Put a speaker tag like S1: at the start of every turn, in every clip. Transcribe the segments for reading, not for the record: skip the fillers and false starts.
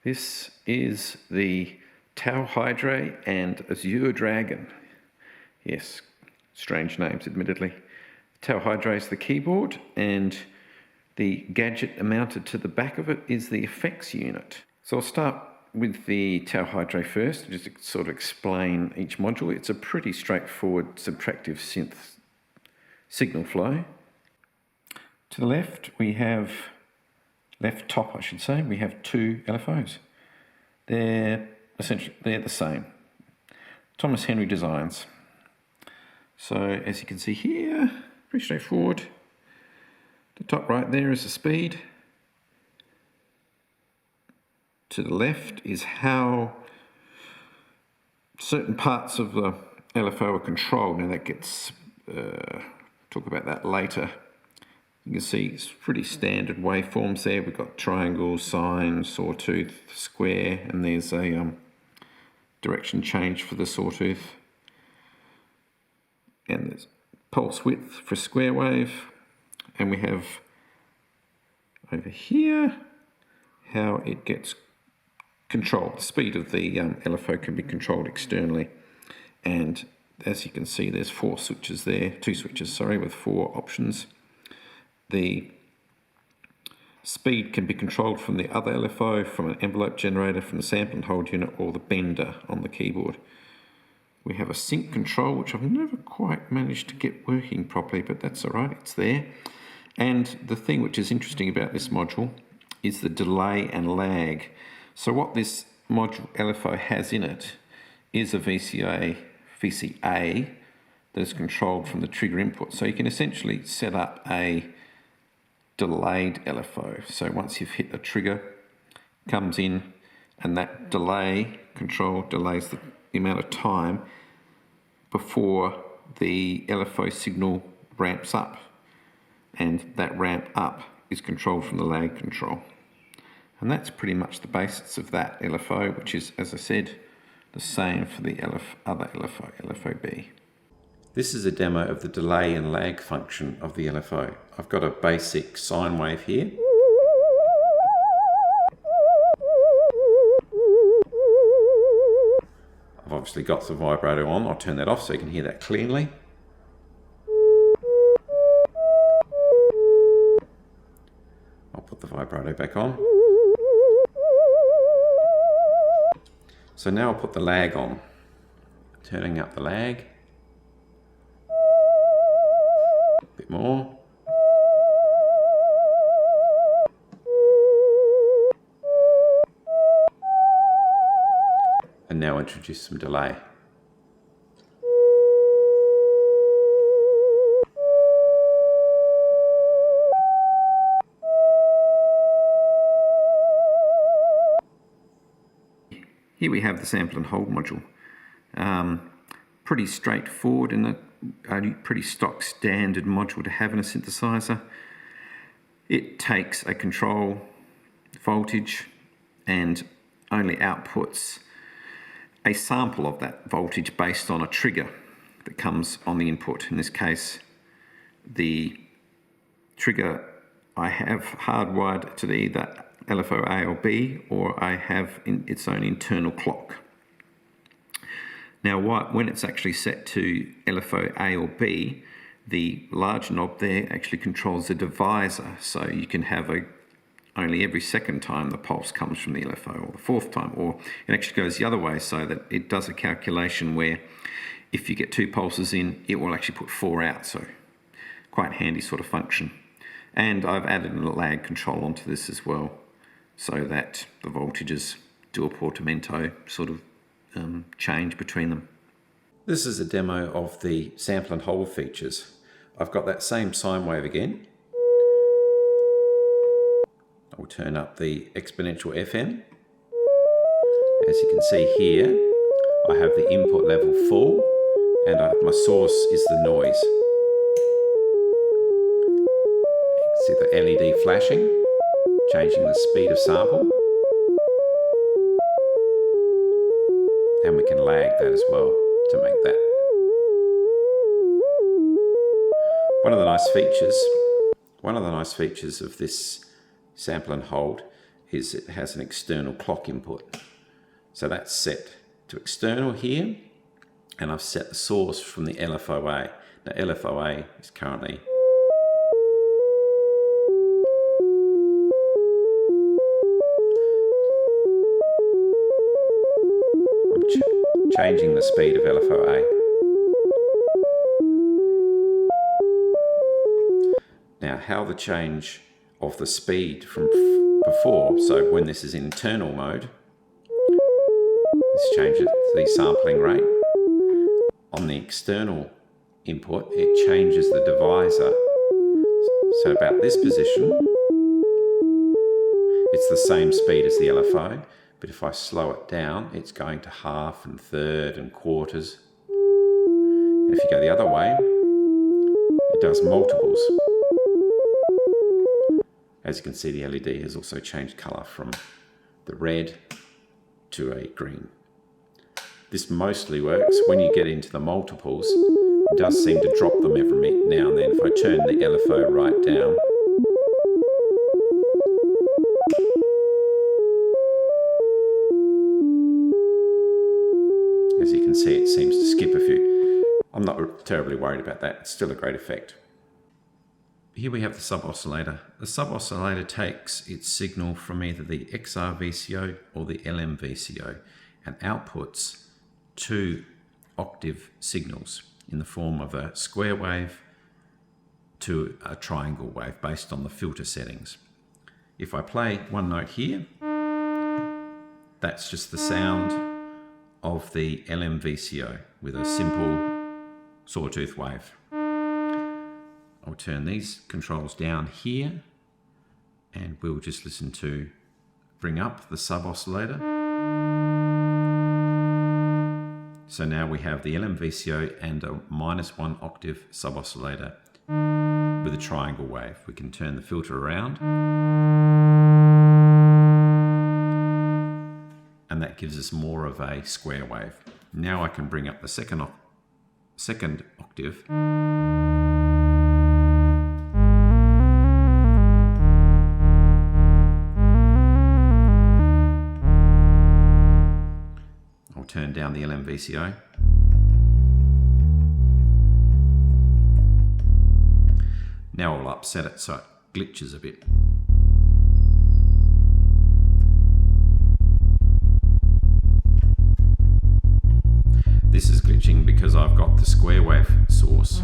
S1: This is the Tau Hydrae and Azure Dragon. Yes, strange names admittedly. Tau Hydrae is the keyboard and the gadget mounted to the back of it is the effects unit. So I'll start with the Tau Hydrae first, just to sort of explain each module. It's a pretty straightforward subtractive synth signal flow. To the left we have, left top I should say, we have two LFOs. They're the same. Thomas Henry designs. So as you can see here, pretty straightforward. The top right there is the speed. To the left is how certain parts of the LFO are controlled. Now that gets, talk about that later. You can see it's pretty standard waveforms there. We've got triangle, sine, sawtooth, square, and there's a direction change for the sawtooth. And there's pulse width for square wave. And we have over here how it gets controlled. The speed of the LFO can be controlled externally. And as you can see, there's two switches with 4 options. The speed can be controlled from the other LFO, from an envelope generator, from the sample and hold unit, or the bender on the keyboard. We have a sync control, which I've never quite managed to get working properly, but that's all right, it's there. And the thing which is interesting about this module is the delay and lag. So what this module LFO has in it is a VCA that is controlled from the trigger input. So you can essentially set up a delayed LFO. So once you've hit a trigger, comes in, and that delay control delays the amount of time before the LFO signal ramps up. And that ramp up is controlled from the lag control. And that's pretty much the basics of that LFO, which is, as I said, the same for the other LFO, LFO-B. This is a demo of the delay and lag function of the LFO. I've got a basic sine wave here. I've obviously got the vibrato on. I'll turn that off so you can hear that clearly. I'll put the vibrato back on. So now I'll put the lag on. Turning up the lag. A bit more. And now introduce some delay. Here we have the sample and hold module. Pretty straightforward and a pretty stock standard module to have in a synthesizer. It takes a control voltage and only outputs a sample of that voltage based on a trigger that comes on the input. In this case, the trigger I have hardwired to either LFO A or B, or I have its own internal clock. Now, when it's actually set to LFO A or B, the large knob there actually controls the divisor, so you can have only every second time the pulse comes from the LFO, or the 4th time, or it actually goes the other way, so that it does a calculation where if you get 2 pulses in, it will actually put 4 out, so quite handy sort of function. And I've added a lag control onto this as well, so that the voltages do a portamento sort of change between them. This is a demo of the sample and hold features. I've got that same sine wave again. I will turn up the exponential FM. As you can see here, I have the input level full, and my source is the noise. You can see the LED flashing, changing the speed of sample. And we can lag that as well to make that. One of the nice features of this sample and hold
S2: is it has an external clock input. So that's set to external here, and I've set the source from the LFOA. Now LFOA is currently changing the speed of LFOA. Now how the change of the speed from before, so when this is in internal mode, this changes the sampling rate. On the external input, it changes the divisor. So about this position, it's the same speed as the LFO, but if I slow it down, it's going to half and third and quarters. And if you go the other way, it does multiples. As you can see, the LED has also changed colour from the red to a green. This mostly works when you get into the multiples. It does seem to drop them every now and then. If I turn the LFO right down, as you can see, it seems to skip a few. I'm not terribly worried about that. It's still a great effect. Here we have the sub-oscillator. The sub-oscillator takes its signal from either the XR VCO or the LM VCO and outputs 2 octave signals in the form of a square wave to a triangle wave based on the filter settings. If I play one note here, that's just the sound of the LM VCO with a simple sawtooth wave. I'll turn these controls down here and we'll just listen to bring up the sub-oscillator. So now we have the LM VCO and a -1 octave sub-oscillator with a triangle wave. We can turn the filter around and that gives us more of a square wave. Now I can bring up the second octave. Turn down the LM VCO. Now I'll upset it so it glitches a bit. This is glitching because I've got the square wave source,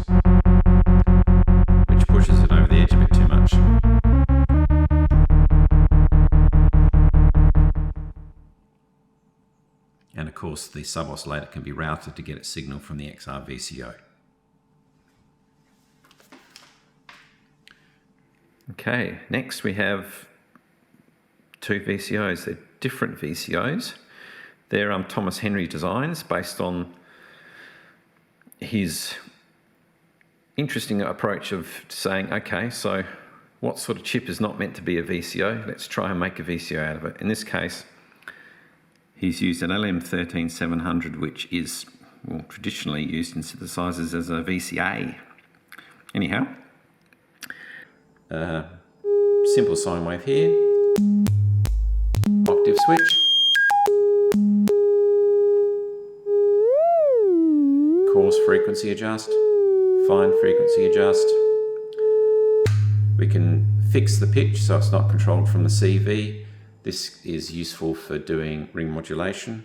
S2: which pushes it over the edge a bit too much. And of course the sub-oscillator can be routed to get its signal from the XR VCO.
S1: Okay, next we have 2 VCOs. They're different VCOs. They're Thomas Henry designs based on his interesting approach of saying, okay, so what sort of chip is not meant to be a VCO? Let's try and make a VCO out of it. In this case, he's used an LM13700, which is traditionally used in synthesizers as a VCA. Anyhow,
S2: simple sine wave here, octave switch, coarse frequency adjust, fine frequency adjust. We can fix the pitch so it's not controlled from the CV. This is useful for doing ring modulation.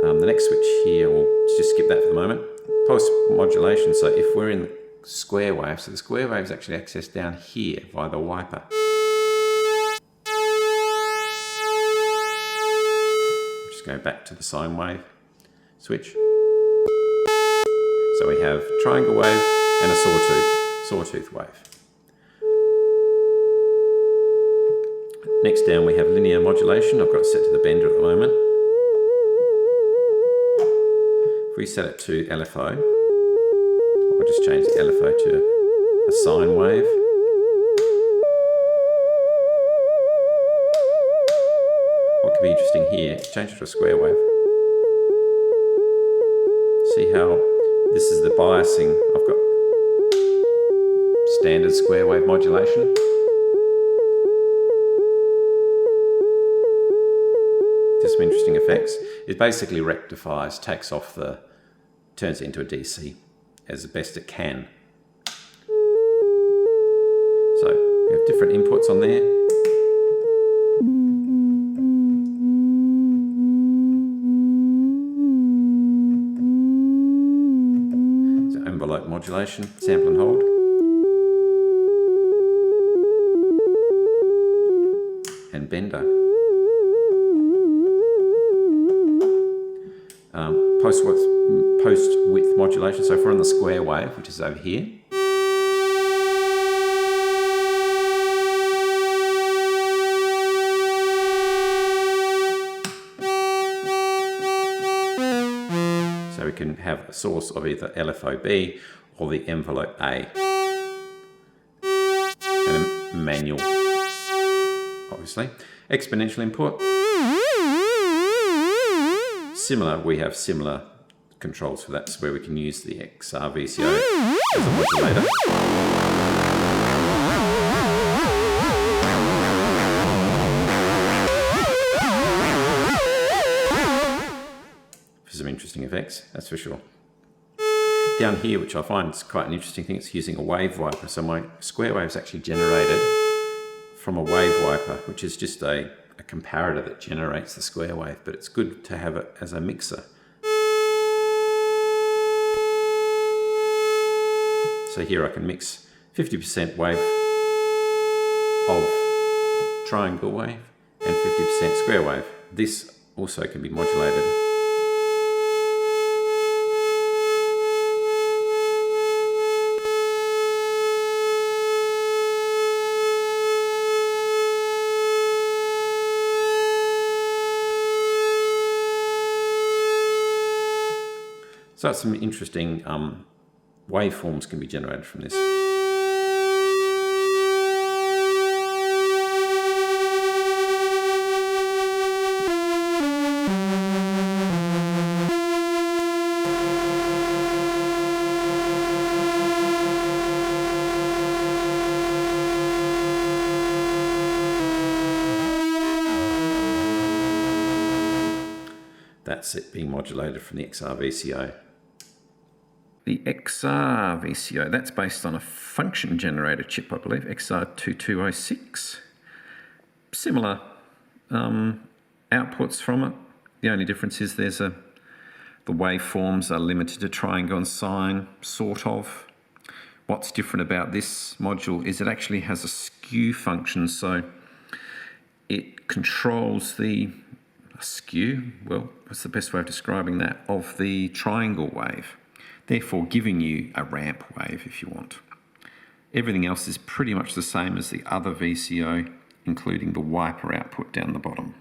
S2: The next switch here, we'll just skip that for the moment. Pulse modulation, so if we're in the square wave, so the square wave is actually accessed down here via the wiper. Just go back to the sine wave switch. So we have triangle wave and a sawtooth wave. Next down we have linear modulation. I've got it set to the bender at the moment. If we set it to LFO, I'll just change the LFO to a sine wave. What could be interesting here, change it to a square wave. See how this is the biasing. I've got standard square wave modulation. has some interesting effects. It basically rectifies, turns it into a DC as best it can. So we have different inputs on there. So envelope modulation, sample and hold. And bender. Post width modulation. So if we're on the square wave, which is over here, so we can have a source of either LFOB or the envelope A, and a manual, obviously. Exponential input. Similar, we have similar controls for that, so where we can use the XR VCO as a modulator. For some interesting effects, that's for sure. Down here, which I find is quite an interesting thing, it's using a wave wiper. So my square wave is actually generated from a wave wiper, which is just a comparator that generates the square wave, but it's good to have it as a mixer. So here I can mix 50% wave of triangle wave and 50% square wave. This also can be modulated. So that's some interesting waveforms can be generated from this. That's it being modulated from the XR VCO.
S1: The XR VCO, that's based on a function generator chip, I believe, XR2206. Similar outputs from it. The only difference is the waveforms are limited to triangle and sine, sort of. What's different about this module is it actually has a skew function, so it controls the skew, well, what's the best way of describing that, of the triangle wave, therefore giving you a ramp wave if you want. Everything else is pretty much the same as the other VCO, including the wiper output down the bottom.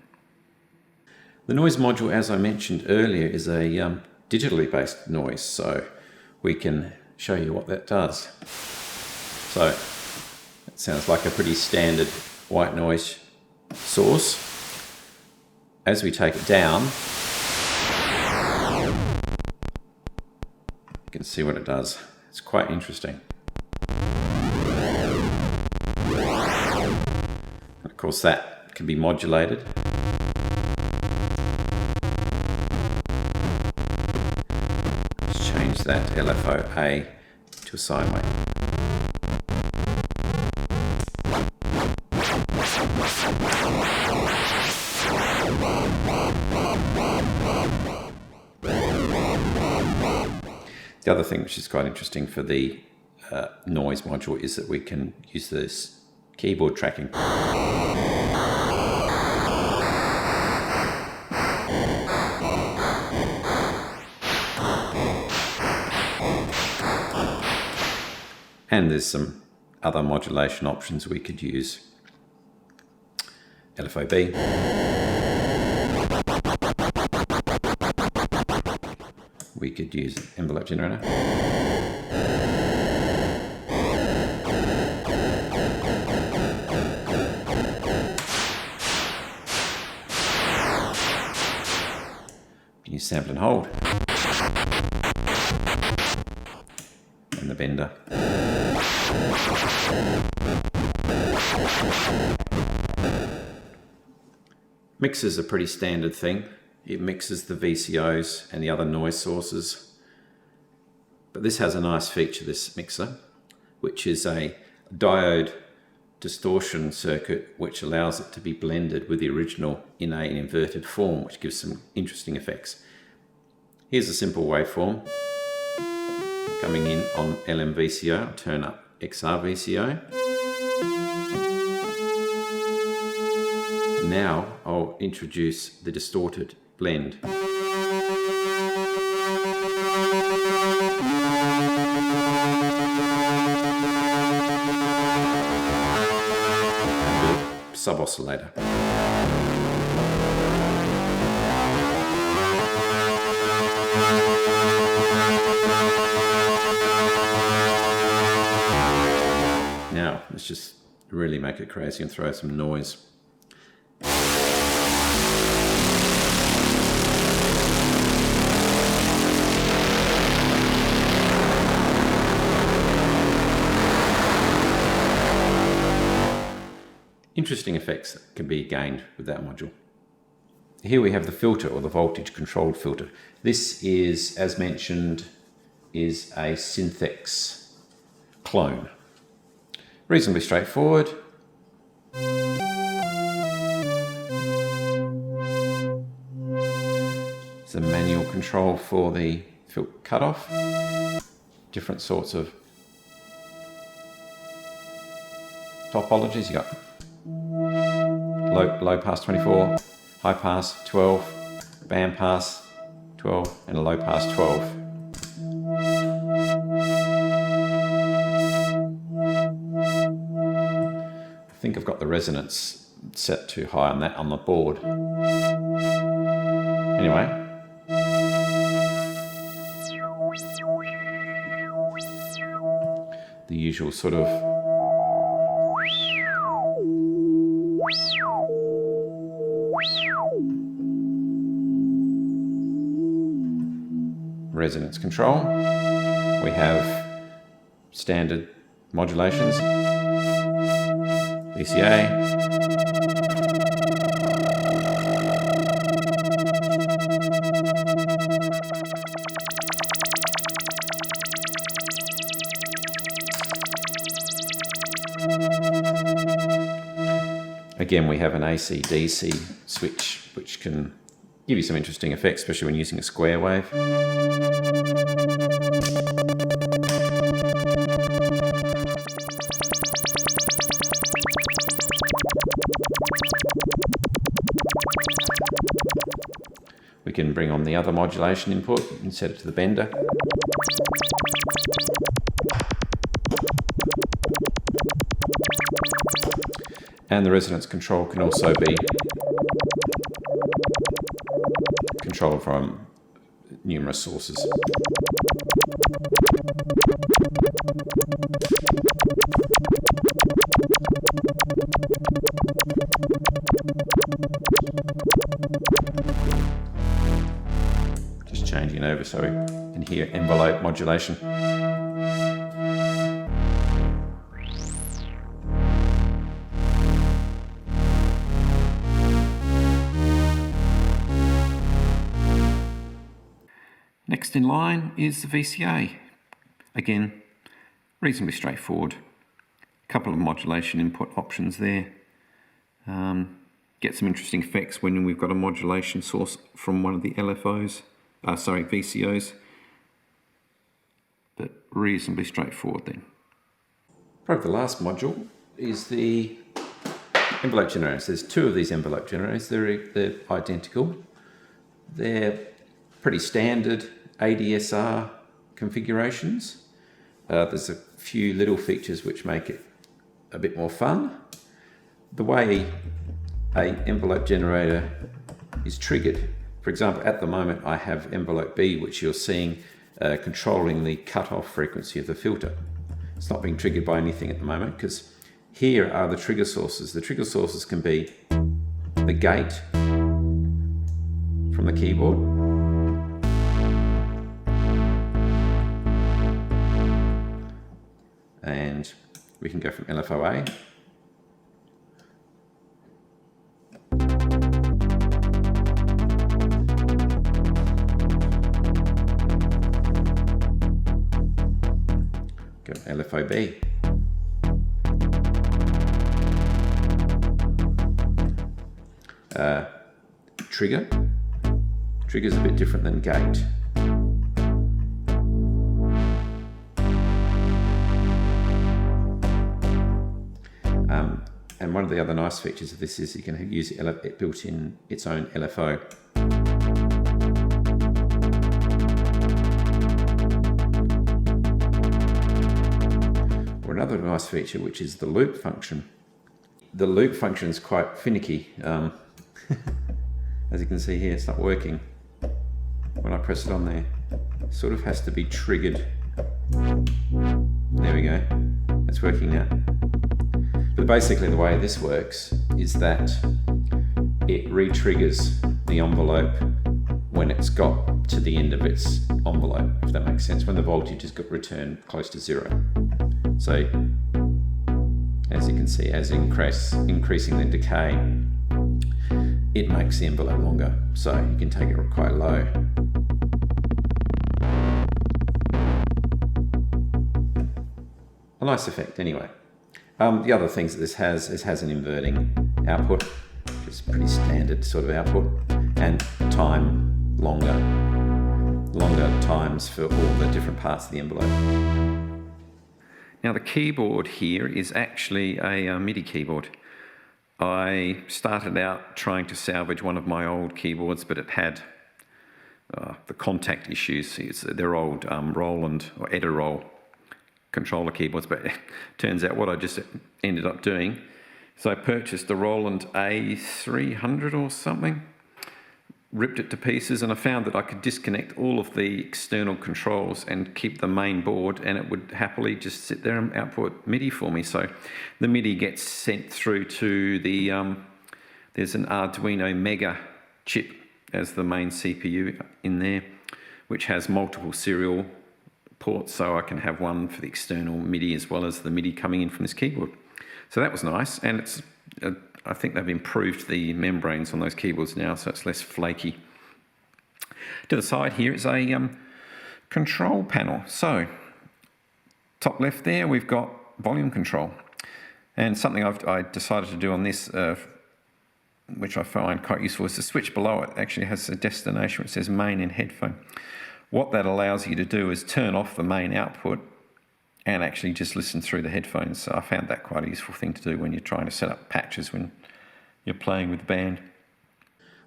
S2: The noise module, as I mentioned earlier, is a digitally based noise, so we can show you what that does. So it sounds like a pretty standard white noise source. As we take it down, you can see what it does. It's quite interesting. And of course that can be modulated. Let's change that LFO-A to a sine wave. The other thing which is quite interesting for the noise module is that we can use this keyboard tracking. And there's some other modulation options we could use. LFOB. We could use envelope generator. Use sample and hold. And the bender. Mixer's a pretty standard thing. It mixes the VCOs and the other noise sources. But this has a nice feature, this mixer, which is a diode distortion circuit which allows it to be blended with the original in an inverted form, which gives some interesting effects. Here's a simple waveform coming in on LM VCO. I'll turn up XR VCO. Now I'll introduce the distorted blend. Sub-oscillator. Now let's just really make it crazy and throw some noise. Interesting effects that can be gained with that module. Here we have the filter, or the voltage controlled filter. This is, as mentioned, is a Synth clone. Reasonably straightforward. It's a manual control for the filter cutoff. Different sorts of topologies. You got low pass 24, high pass 12, band pass 12, and a low pass 12. I think I've got the resonance set too high on that on the board. Anyway. The usual sort of resonance control. We have standard modulations, VCA, again we have an AC-DC switch which can give you some interesting effects, especially when using a square wave. We can bring on the other modulation input and set it to the bender. And the resonance control can also be controlled from numerous sources. Just changing over so we can hear envelope modulation. Next in line is the VCA. Again, reasonably straightforward. A couple of modulation input options there. Get some interesting effects when we've got a modulation source from one of the VCOs. But reasonably straightforward then. Probably the last module is the envelope generators. There's two of these envelope generators. They're identical. They're pretty standard ADSR configurations. There's a few little features which make it a bit more fun. The way an envelope generator is triggered, for example, at the moment I have envelope B, which you're seeing controlling the cutoff frequency of the filter. It's not being triggered by anything at the moment because here are the trigger sources. The trigger sources can be the gate from the keyboard, and we can go from LFOA LFOB. Trigger. Trigger's a bit different than gate. And one of the other nice features of this is you can use it built in its own LFO. Or another nice feature, which is the loop function. The loop function is quite finicky. As you can see here, it's not working. When I press it on there, it sort of has to be triggered. There we go. It's working now. But basically the way this works is that it re-triggers the envelope when it's got to the end of its envelope, if that makes sense, when the voltage has got returned close to 0. So, as you can see, as increasing the decay, it makes the envelope longer, so you can take it quite low. A nice effect anyway. The other things that this has, it has an inverting output, which is pretty standard sort of output, and longer times for all the different parts of the envelope.
S1: Now the keyboard here is actually a MIDI keyboard. I started out trying to salvage one of my old keyboards, but it had the contact issues. They're old Roland or Edirol controller keyboards, but it turns out what I just ended up doing is I purchased the Roland A300 or something, ripped it to pieces, and I found that I could disconnect all of the external controls and keep the main board, and it would happily just sit there and output MIDI for me. So the MIDI gets sent through to the, there's an Arduino Mega chip as the main CPU in there, which has multiple serial ports, so I can have one for the external MIDI as well as the MIDI coming in from this keyboard. So that was nice, and it's I think they've improved the membranes on those keyboards now, so it's less flaky. To the side here is a control panel. So top left there we've got volume control, and something I decided to do on this, which I find quite useful, is the switch below it actually has a destination which says main and headphone. What that allows you to do is turn off the main output and actually just listen through the headphones. So I found that quite a useful thing to do when you're trying to set up patches when you're playing with the band.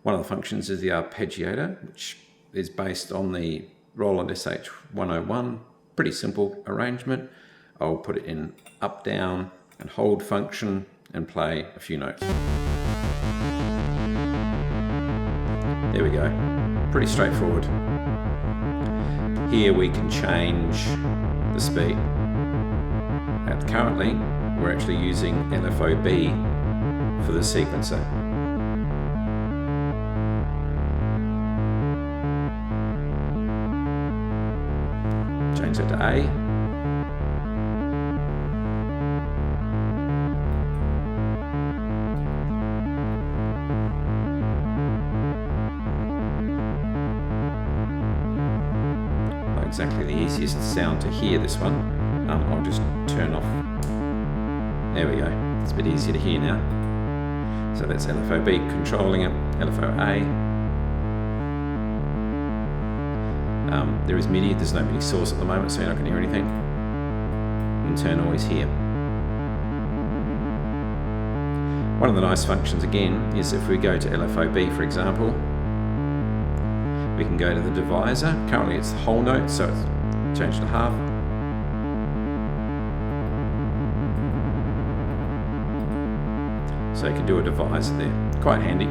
S2: One of the functions is the arpeggiator, which is based on the Roland SH101. Pretty simple arrangement. I'll put it in up, down, and hold function and play a few notes. There we go. Pretty straightforward. Here we can change the speed. Currently, we're actually using LFOB for the sequencer. Change that to A. Not exactly the easiest sound to hear, this one. I'll just turn off. There we go. It's a bit easier to hear now. So that's LFOB controlling it, LFOA. There is MIDI, there's no MIDI source at the moment, so you're not going to hear anything. Internal is here. One of the nice functions again is if we go to LFOB, for example, we can go to the divisor. Currently it's the whole note, so it's changed to half. So you can do a divisor there. Quite handy.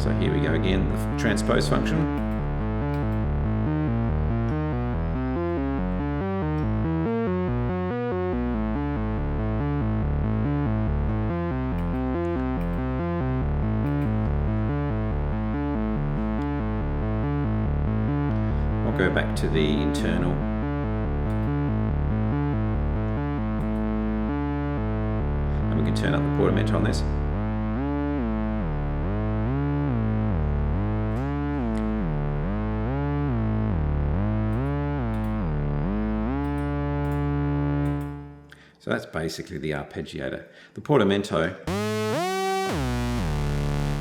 S2: So here we go again, the transpose function. I'll go back to the internal. And we can turn up the portamento on this. So that's basically the arpeggiator. The portamento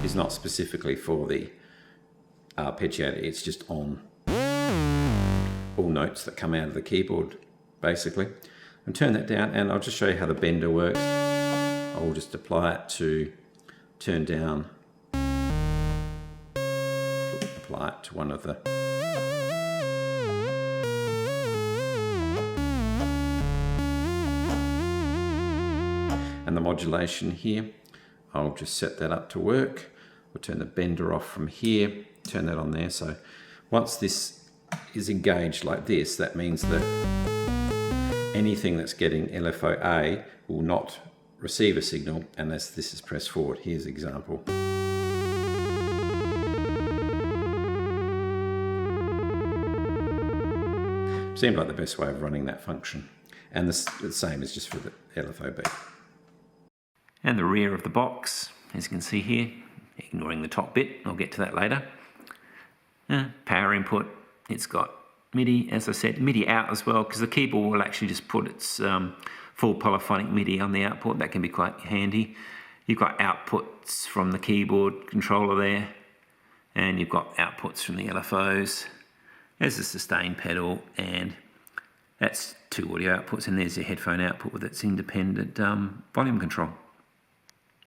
S2: is not specifically for the arpeggiator, it's just on all notes that come out of the keyboard, basically. And turn that down, and I'll just show you how the bender works. I will just apply it to turn down, apply it to one of the and the modulation here. I'll just set that up to work. We'll turn the bender off from here, turn that on there. So once this is engaged like this, that means that anything that's getting LFO A will not receive a signal unless this is pressed forward. Here's an example. Seemed like the best way of running that function. And the same is just for the LFO-B. And the rear of the box, as you can see here, ignoring the top bit, I'll get to that later. Power input, it's got MIDI, as I said, MIDI out as well, because the keyboard will actually just put its full polyphonic MIDI on the output. That can be quite handy. You've got outputs from the keyboard controller there, and you've got outputs from the LFOs. There's a sustain pedal, and that's 2 audio outputs, and there's your headphone output with its independent volume control.